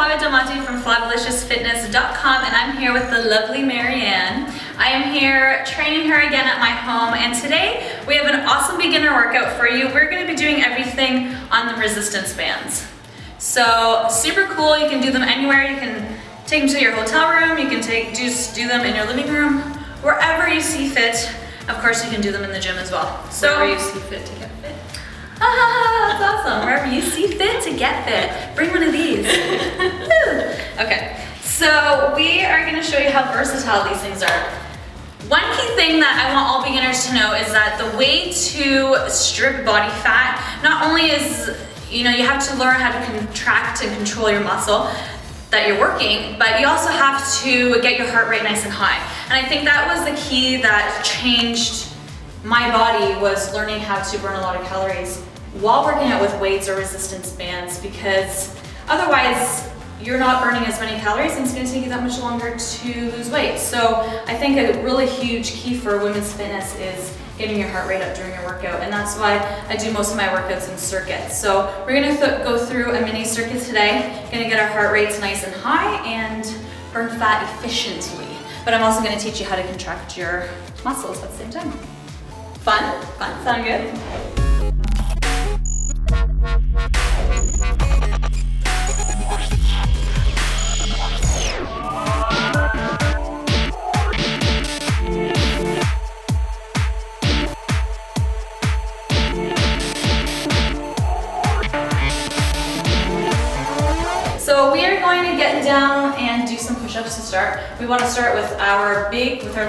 Flavia Delmonte from FlaviLiciousFitness.com, and I'm here with the lovely Marianne. I am here training her again at my home, and today we have an awesome beginner workout for you. We're going to be doing everything on the resistance bands. So super cool. You can do them anywhere. You can take them to your hotel room. You can just do them in your living room, wherever you see fit. Of course, you can do them in the gym as well. So wherever you see fit to get fit. Ah, that's awesome. Wherever you see fit to get fit. Bring one of these. Okay, so we are going to show you how versatile these things are. One key thing that I want all beginners to know is that the way to strip body fat, not only is, you have to learn how to contract and control your muscle that you're working, but you also have to get your heart rate nice and high. And I think that was the key that changed my body, was learning how to burn a lot of calories while working out with weights or resistance bands, because otherwise you're not burning as many calories and it's going to take you that much longer to lose weight. So I think a really huge key for women's fitness is getting your heart rate up during your workout, and that's why I do most of my workouts in circuits. So we're going to go through a mini circuit today, going to get our heart rates nice and high and burn fat efficiently. But I'm also going to teach you how to contract your muscles at the same time. Fun? Fun? Sound good? So we are going to get down and do some push-ups to start. We want to start with our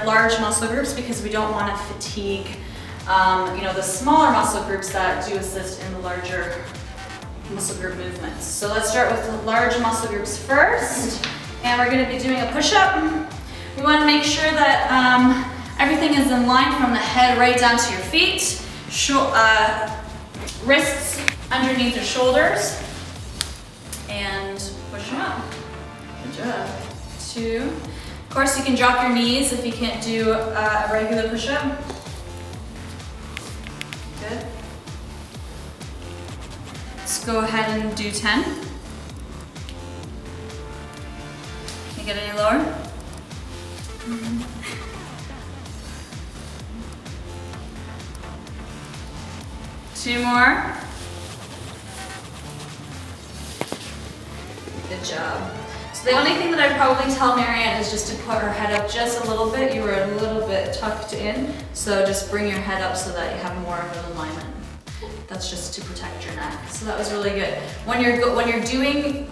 large muscle groups, because we don't want to fatigue the smaller muscle groups that do assist in the larger muscle group movements. So let's start with the large muscle groups first, and we're going to be doing a push-up. We want to make sure that everything is in line from the head right down to your feet. Wrists underneath your shoulders, and push them up. Good job. 2. Of course, you can drop your knees if you can't do a regular push-up. Good. Let's go ahead and do 10. Can you get any lower? Two more. Good job. So the only thing that I'd probably tell Marianne is just to put her head up just a little bit. You were a little bit tucked in, so just bring your head up so that you have more of an alignment. That's just to protect your neck. So that was really good. When you're doing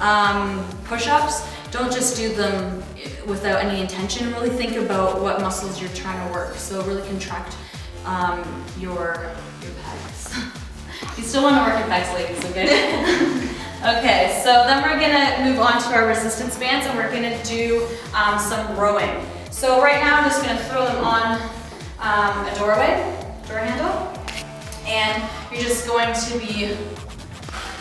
push-ups, don't just do them without any intention. Really think about what muscles you're trying to work. So really contract your pecs. You still want to work your pecs, ladies, okay? Okay, so then we're gonna move on to our resistance bands, and we're gonna do some rowing. So right now I'm just gonna throw them on a door handle, and you're just going to be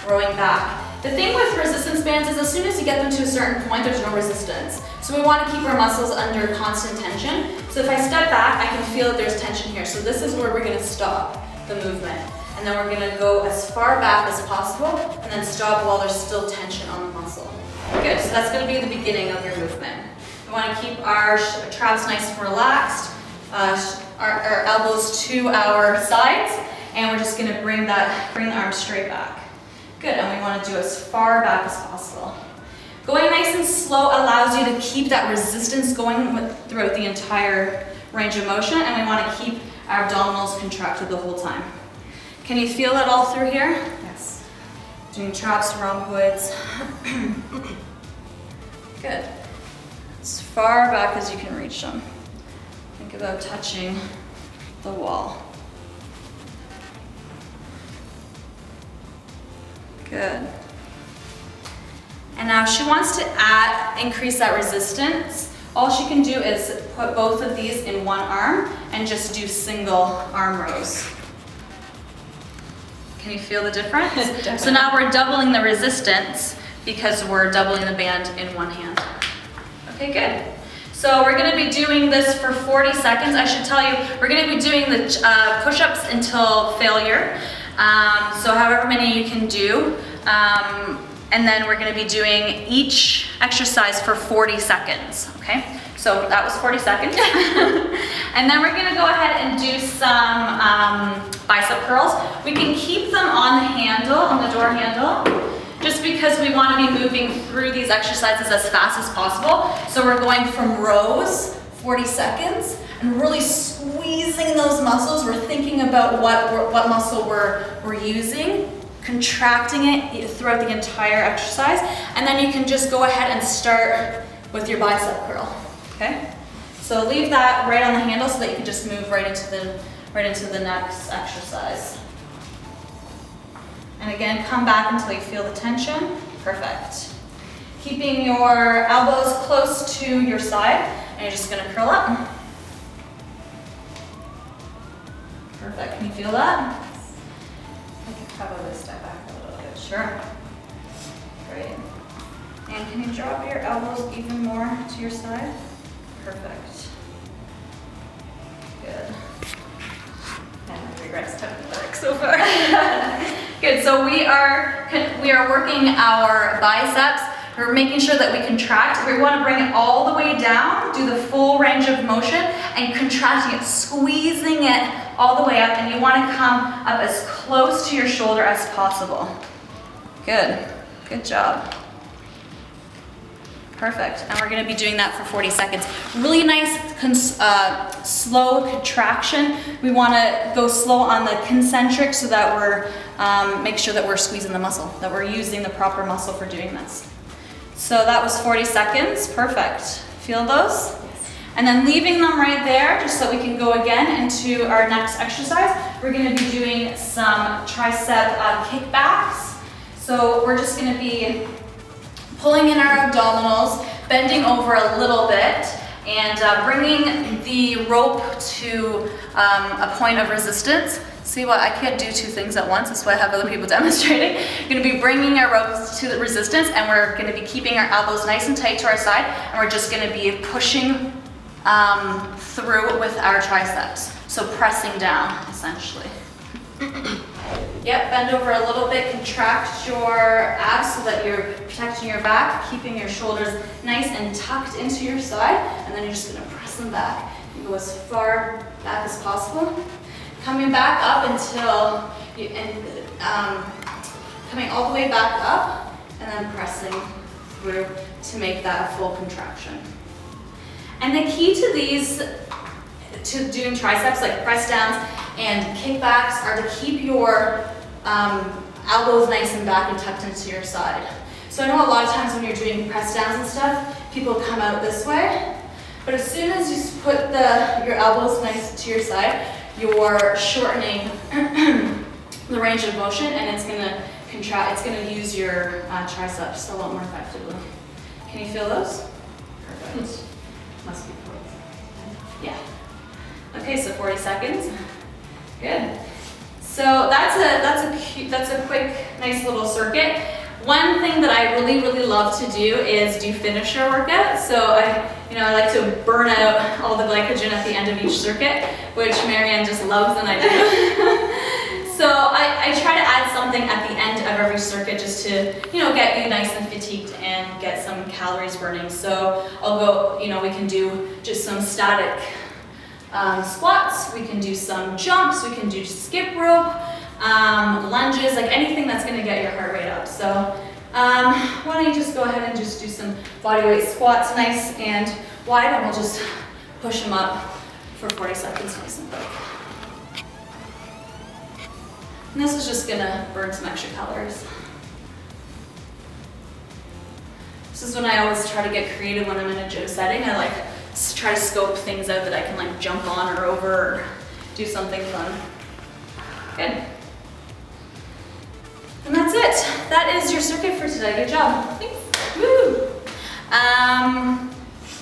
rowing back. The thing with resistance bands is as soon as you get them to a certain point, there's no resistance. So we want to keep our muscles under constant tension. So if I step back, I can feel that there's tension here. So this is where we're gonna stop the movement. And then we're gonna go as far back as possible and then stop while there's still tension on the muscle. Good, so that's gonna be the beginning of your movement. We wanna keep our traps nice and relaxed, our elbows to our sides, and we're just gonna bring the arms straight back. Good, and we wanna do as far back as possible. Going nice and slow allows you to keep that resistance going throughout the entire range of motion, and we wanna keep our abdominals contracted the whole time. Can you feel it all through here? Yes. Doing traps, rhomboids. Good. As far back as you can reach them. Think about touching the wall. Good. And now she wants to increase that resistance. All she can do is put both of these in one arm and just do single arm rows. Can you feel the difference? So now we're doubling the resistance because we're doubling the band in one hand. Okay, good. So we're gonna be doing this for 40 seconds. I should tell you, we're gonna be doing the push-ups until failure. So however many you can do. And then we're gonna be doing each exercise for 40 seconds, okay? So that was 40 seconds. And then we're gonna go ahead and do some bicep curls. We can keep them on the handle, on the door handle, just because we wanna be moving through these exercises as fast as possible. So we're going from rows, 40 seconds, and really squeezing those muscles. We're thinking about what muscle we're using, contracting it throughout the entire exercise, and then you can just go ahead and start with your bicep curl, okay? So leave that right on the handle so that you can just move right into the next exercise. And again, come back until you feel the tension. Perfect. Keeping your elbows close to your side, and you're just gonna curl up. Perfect, can you feel that? I can probably step back a little bit, sure. Great. And can you drop your elbows even more to your side? Perfect. Good. And I regret stepping back so far. Good, so we are working our biceps. We're making sure that we contract. We want to bring it all the way down, do the full range of motion, and contracting it, squeezing it all the way up, and you want to come up as close to your shoulder as possible. Good, good job. Perfect, and we're gonna be doing that for 40 seconds. Really nice, slow contraction. We wanna go slow on the concentric so that we're, make sure that we're squeezing the muscle, that we're using the proper muscle for doing this. So that was 40 seconds, perfect. Feel those? And then leaving them right there, just so we can go again into our next exercise. We're gonna be doing some tricep kickbacks. So we're just gonna be pulling in our abdominals, bending over a little bit, and bringing the rope to a point of resistance. See what, I can't do two things at once, that's why I have other people demonstrating. We're gonna be bringing our ropes to the resistance, and we're gonna be keeping our elbows nice and tight to our side, and we're just gonna be pushing through with our triceps. So pressing down, essentially. Yep, bend over a little bit, contract your abs so that you're protecting your back, keeping your shoulders nice and tucked into your side, and then you're just gonna press them back. You go as far back as possible. Coming back up until, coming all the way back up, and then pressing through to make that a full contraction. And the key to these, to doing triceps, like press downs and kickbacks, are to keep your elbows nice and back and tucked into your side. So I know a lot of times when you're doing press downs and stuff, people come out this way, but as soon as you put your elbows nice to your side, you're shortening the range of motion, and it's gonna contract, it's gonna use your triceps a lot more effectively. Can you feel those? Perfect. Must be 40 seconds. Yeah. Okay, so 40 seconds. Good. So that's a quick, nice little circuit. One thing that I really love to do is do finisher workout. So I like to burn out all the glycogen at the end of each circuit, which Marianne just loves and I do. So I try to add something at the end of every circuit just to, get you nice and fatigued and get some calories burning. So I'll go, we can do just some static squats, we can do some jumps, we can do skip rope, lunges, like anything that's gonna get your heart rate up. So why don't you just go ahead and just do some bodyweight squats, nice and wide, and we'll just push them up for 40 seconds, nice and quick. And this is just gonna burn some extra calories. This is when I always try to get creative when I'm in a gym setting. I try to scope things out that I can jump on or over or do something fun. Good. And that's it. That is your circuit for today. Good job. Thanks. Woo!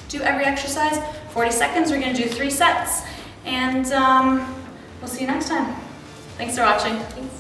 Do every exercise, 40 seconds. We're gonna do 3 sets. And we'll see you next time. Thanks for watching. Thanks.